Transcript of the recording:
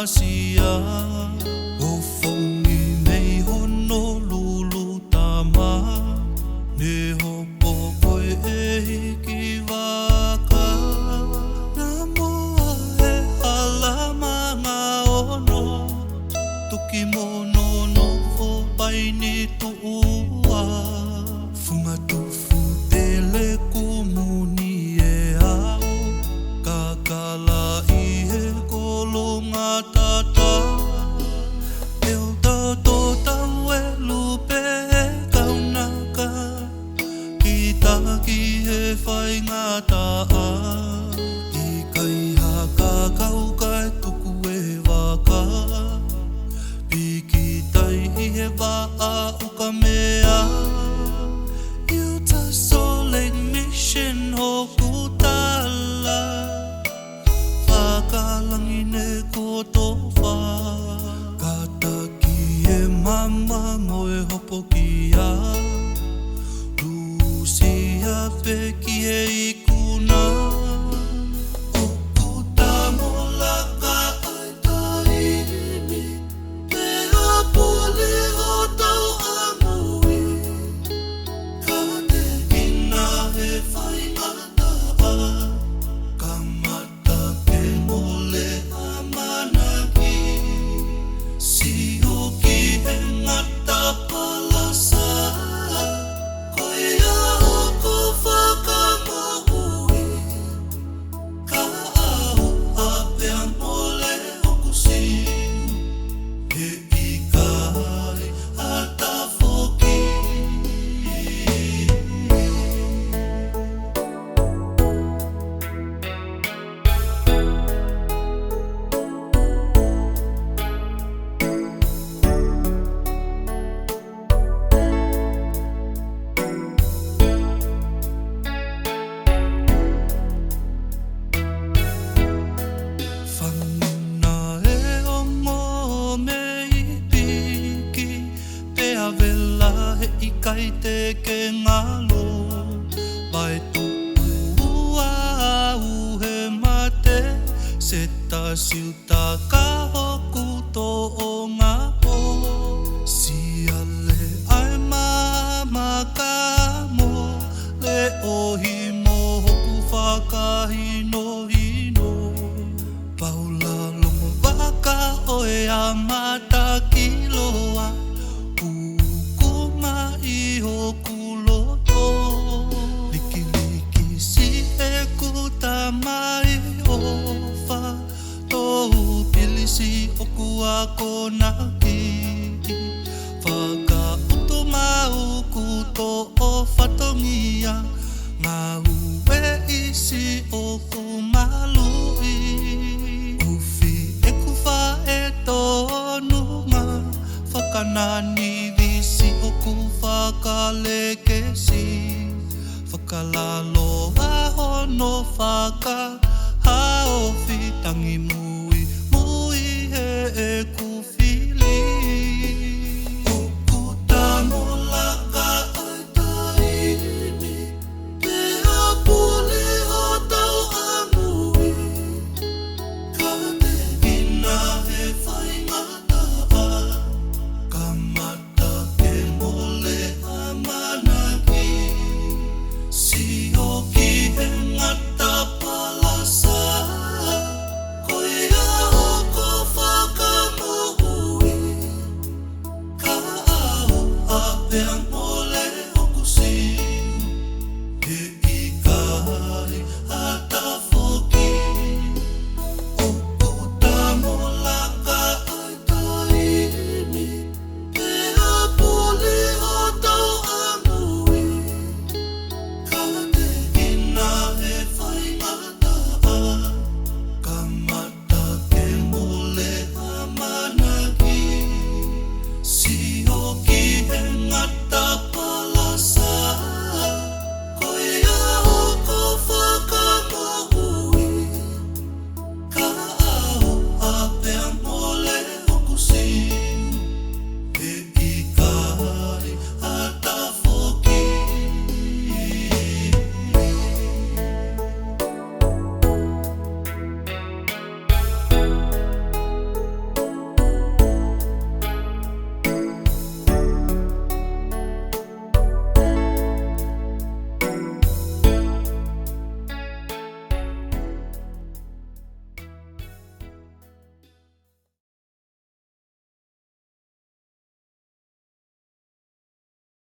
Sia o fongi mei hono lulu tama ne hopo koe e hiki waka na moa e halamanga ono tuki mono no fo pai ni tuua funga tufu tele kumuni e au kakala i he kolonga tata eo tato tau e lupe e kaunaka ki taki he whai ngata a i kai haka kauka e tuku e waka piki tai i he waa uka mea Utah Salt Lake Mission hoku tala Whakalangine ko tofa Kataki e mama ngoe hopo kia Lucia peki e ikuna Oku tamola ka ai taini Pea pole ho tau amui Kate kina he whai ngata a Kamata ke mole amanaki Si hoki he ngata palasa Koe a hoko whakamahui Ka aho a pea mole hoku si He ikai a tafoki Whanuna e ongo me I piki Pea vela he ikai te ke ngalo Vai tupu au he mate Seta siuta ka hoku to o ngā o Siale ai mama ka mo Le ohi mo hoku whakahino hino Paula longo waka oe a mata kiloa Kukuma I hoku loto Liki liki si e kuta mai ofa Tohu pilisi oku ako naki Whaka uto mau kuto o whatongia Ngā ue isi oku malui Uwhi e kuwha e tonunga Whakanani visi oku whakalekesi Whakalalo a hono whaka Haofi tangi mu